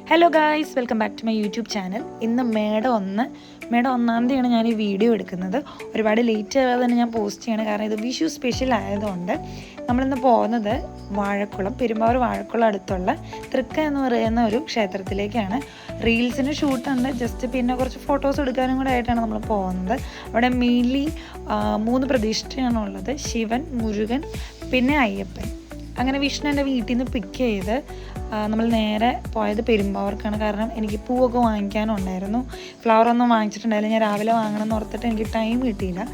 Hello guys, welcome back to my YouTube channel. ഇന്ന് മേടം 1 തീയതിയാണ് ഞാൻ ഈ വീഡിയോ എടുക്കുന്നത്. ഒരുപാട് ലേറ്റ് ആകാതെ തന്നെ ഞാൻ പോസ്റ്റ് ചെയ്യണം, കാരണം ഇത് വിഷു സ്പെഷ്യൽ ആയതുകൊണ്ട്. നമ്മളിന്ന് പോകുന്നത് പെരുമ്പാവൂർ വാഴക്കുളം അടുത്തുള്ള തൃക്ക എന്ന് പറയുന്ന ഒരു ക്ഷേത്രത്തിലേക്കാണ്. റീൽസിന് ഷൂട്ടുണ്ട്, ജസ്റ്റ് പിന്നെ കുറച്ച് ഫോട്ടോസ് എടുക്കാനും കൂടെ ആയിട്ടാണ് നമ്മൾ പോകുന്നത്. അവിടെ മെയിൻലി 3 പ്രതിഷ്ഠയാണുള്ളത്: ശിവൻ, മുരുകൻ, പിന്നെ അയ്യപ്പൻ. അങ്ങനെ വിഷ്ണു എൻ്റെ വീട്ടിൽ നിന്ന് പിക്ക് ചെയ്ത് നമ്മൾ നേരെ പോയത് പെരുമ്പാവൂർക്കാണ്. കാരണം എനിക്ക് പൂവൊക്കെ വാങ്ങിക്കാനുണ്ടായിരുന്നു. ഫ്ലവറൊന്നും വാങ്ങിച്ചിട്ടുണ്ടായില്ല. ഞാൻ രാവിലെ വാങ്ങണമെന്ന് ഓർത്തിട്ട് എനിക്ക് ടൈം കിട്ടിയില്ല.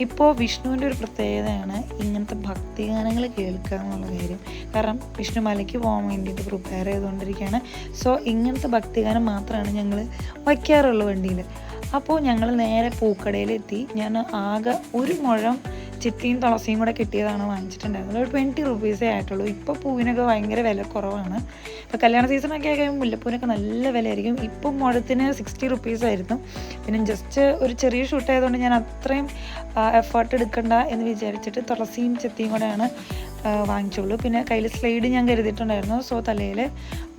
ഇപ്പോൾ വിഷ്ണുവിൻ്റെ ഒരു പ്രത്യേകതയാണ് ഇങ്ങനത്തെ ഭക്തിഗാനങ്ങൾ കേൾക്കുക എന്നുള്ള കാര്യം. കാരണം വിഷ്ണു മലയ്ക്ക് പോകാൻ വേണ്ടിയിട്ട് പ്രിപ്പയർ ചെയ്തുകൊണ്ടിരിക്കുകയാണ്. സോ ഇങ്ങനത്തെ ഭക്തിഗാനം മാത്രമാണ് ഞങ്ങൾ വയ്ക്കാറുള്ളൂ വണ്ടിയിൽ. അപ്പോൾ ഞങ്ങൾ നേരെ പൂക്കടയിലെത്തി. ഞാൻ ആകെ 1 മുഴം ചിത്തിയും തുളസിയും കൂടെ കിട്ടിയതാണ് വാങ്ങിച്ചിട്ടുണ്ടായിരുന്നത്. ഒരു 20 രൂപീസേ ആയിട്ടുള്ളൂ. ഇപ്പോൾ പൂവിനൊക്കെ ഭയങ്കര വില കുറവാണ്. ഇപ്പോൾ കല്യാണ സീസണൊക്കെ ആയി മുല്ലപ്പൂവിനൊക്കെ നല്ല വിലയായിരിക്കും. ഇപ്പം മുഴത്തിന് 60 രൂപീസായിരുന്നു. പിന്നെ ജസ്റ്റ് ഒരു ചെറിയ ഷൂട്ട് ആയതുകൊണ്ട് ഞാൻ അത്രയും എഫേർട്ട് എടുക്കണ്ട എന്ന് വിചാരിച്ചിട്ട് തുളസിയും ചെത്തിയും കൂടെയാണ് വാങ്ങിച്ചുള്ളൂ. പിന്നെ കയ്യിൽ സ്ലൈഡ് ഞാൻ കരുതിയിട്ടുണ്ടായിരുന്നു. സോ തലയിൽ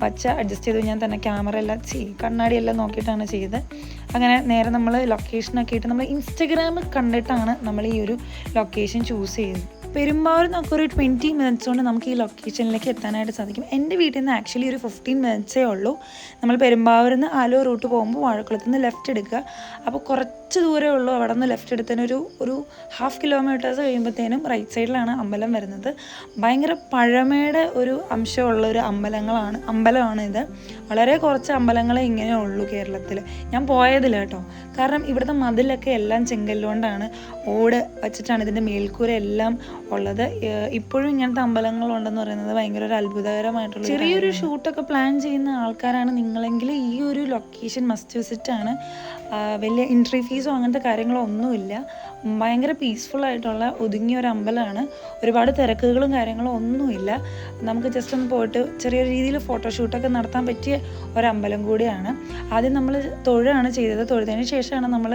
വച്ച് അഡ്ജസ്റ്റ് ചെയ്തു. ഞാൻ തന്നെ ക്യാമറ എല്ലാം കണ്ണാടിയെല്ലാം നോക്കിയിട്ടാണ് ചെയ്തത്. അങ്ങനെ നേരെ നമ്മൾ ലൊക്കേഷനൊക്കെ ഇട്ട് നമ്മൾ ഇൻസ്റ്റഗ്രാമിൽ കണ്ടിട്ടാണ് നമ്മൾ ഈ ഒരു ലൊക്കേഷൻ ചൂസ് ചെയ്തത്. പെരുമ്പാവൂർ നമുക്ക് ഒരു 20 മിനിറ്റ്സ് കൊണ്ട് നമുക്ക് ഈ ലൊക്കേഷനിലേക്ക് എത്താനായിട്ട് സാധിക്കും. എൻ്റെ വീട്ടിൽ നിന്ന് ആക്ച്വലി ഒരു 15 മിനിറ്റ്സേ ഉള്ളൂ. നമ്മൾ പെരുമ്പാവൂരിൽ നിന്ന് ആലുവ റൂട്ട് പോകുമ്പോൾ വാഴക്കുളത്ത് നിന്ന് ലെഫ്റ്റ് എടുക്കുക. അപ്പോൾ കുറച്ച് ദൂരമേ ഉള്ളൂ. അവിടെ നിന്ന് ലെഫ്റ്റ് എടുത്തതിന് ഒരു 1/2 കിലോമീറ്റേഴ്സ് കഴിയുമ്പോഴത്തേനും റൈറ്റ് സൈഡിലാണ് അമ്പലം വരുന്നത്. ഭയങ്കര പഴമയുടെ ഒരു അംശമുള്ള ഒരു അമ്പലമാണ് ഇത്. വളരെ കുറച്ച് അമ്പലങ്ങളെ ഇങ്ങനെ ഉള്ളൂ കേരളത്തിൽ. ഞാൻ പോയതില്ല കേട്ടോ. കാരണം ഇവിടുത്തെ മതിലൊക്കെ എല്ലാം ചെങ്കല്ലുകൊണ്ടാണ്, ഓട് വച്ചിട്ടാണ് ഇതിൻ്റെ മേൽക്കൂര എല്ലാം ഉള്ളത്. ഇപ്പോഴും ഇങ്ങനത്തെ അമ്പലങ്ങളുണ്ടെന്ന് പറയുന്നത് ഭയങ്കര ഒരു അത്ഭുതകരമായിട്ടുള്ള. ചെറിയൊരു ഷൂട്ടൊക്കെ പ്ലാൻ ചെയ്യുന്ന ആൾക്കാരാണ് നിങ്ങളെങ്കിൽ ഈ ഒരു ലൊക്കേഷൻ മസ്റ്റ് വിസിറ്റാണ്. വലിയ എൻട്രി ഫീസോ അങ്ങനത്തെ കാര്യങ്ങളോ ഒന്നുമില്ല. ഭയങ്കര പീസ്ഫുള്ളായിട്ടുള്ള ഒതുങ്ങിയ ഒരു അമ്പലമാണ്. ഒരുപാട് തിരക്കുകളും കാര്യങ്ങളും ഒന്നുമില്ല. നമുക്ക് ജസ്റ്റ് ഒന്ന് പോയിട്ട് ചെറിയ രീതിയിൽ ഫോട്ടോഷൂട്ടൊക്കെ നടത്താൻ പറ്റിയ ഒരമ്പലം കൂടിയാണ്. ആദ്യം നമ്മൾ തൊഴുകയാണ് ചെയ്തത്. തൊഴുതിന് ശേഷമാണ് നമ്മൾ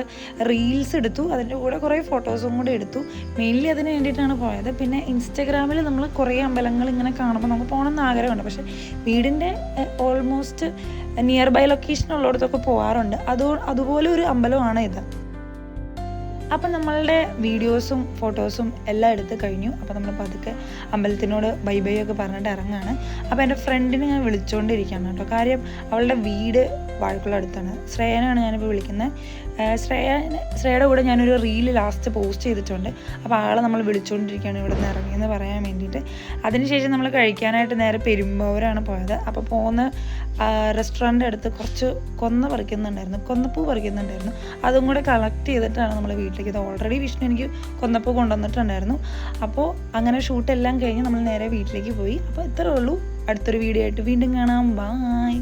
റീൽസ് എടുത്തു. അതിൻ്റെ കൂടെ കുറേ ഫോട്ടോസും കൂടി എടുത്തു. മെയിൻലി അതിന് വേണ്ടിയിട്ടാണ് പോയത്. പിന്നെ ഇൻസ്റ്റഗ്രാമിൽ നമ്മൾ കുറേ അമ്പലങ്ങൾ ഇങ്ങനെ കാണുമ്പോൾ നമുക്ക് പോകണമെന്ന് ആഗ്രഹമുണ്ട്. പക്ഷേ വീടിൻ്റെ ഓൾമോസ്റ്റ് നിയർ ബൈ ലൊക്കേഷൻ ഉള്ളിടത്തൊക്കെ പോകാറുണ്ട്. അതുപോലെ ഒരു അമ്പലമാണ് ഇത്. അപ്പം നമ്മളുടെ വീഡിയോസും ഫോട്ടോസും എല്ലാം എടുത്ത് കഴിഞ്ഞു. അപ്പോൾ നമ്മൾ പതുക്കെ അമ്പലത്തിനോട് ബൈ ഒക്കെ പറഞ്ഞിട്ട് ഇറങ്ങുകയാണ്. അപ്പോൾ എൻ്റെ ഫ്രണ്ടിനെ ഞാൻ വിളിച്ചുകൊണ്ടിരിക്കുകയാണ് കേട്ടോ. കാര്യം അവളുടെ വീട് വാഴക്കുളം അടുത്താണ്. ശ്രേയനാണ് ഞാനിപ്പോൾ വിളിക്കുന്നത്. ശ്രേയയുടെ കൂടെ ഞാനൊരു റീല് ലാസ്റ്റ് പോസ്റ്റ് ചെയ്തിട്ടുണ്ട്. അപ്പോൾ ആളെ നമ്മൾ വിളിച്ചുകൊണ്ടിരിക്കുകയാണ് ഇവിടെ നിന്ന് ഇറങ്ങിയെന്ന് പറയാൻ വേണ്ടിയിട്ട്. അതിനുശേഷം നമ്മൾ കഴിക്കാനായിട്ട് നേരെ പെരുമ്പാവൂരാണ് പോയത്. അപ്പോൾ പോകുന്ന റെസ്റ്റോറൻറ്റ് അടുത്ത് കുറച്ച് കൊന്നപ്പൂ പറിക്കുന്നുണ്ടായിരുന്നു. അതും കൂടെ കളക്ട് ചെയ്തിട്ടാണ് നമ്മൾ വീട്ടിലേക്ക്. ഇത് ഓൾറെഡി വിഷ്ണു എനിക്ക് കൊന്നപ്പൂ കൊണ്ടുവന്നിട്ടുണ്ടായിരുന്നു. അപ്പോൾ അങ്ങനെ ഷൂട്ടെല്ലാം കഴിഞ്ഞ് നമ്മൾ നേരെ വീട്ടിലേക്ക് പോയി. അപ്പോൾ ഇത്രയേ ഉള്ളൂ. അടുത്തൊരു വീഡിയോ ആയിട്ട് വീണ്ടും കാണാം. ബായ്.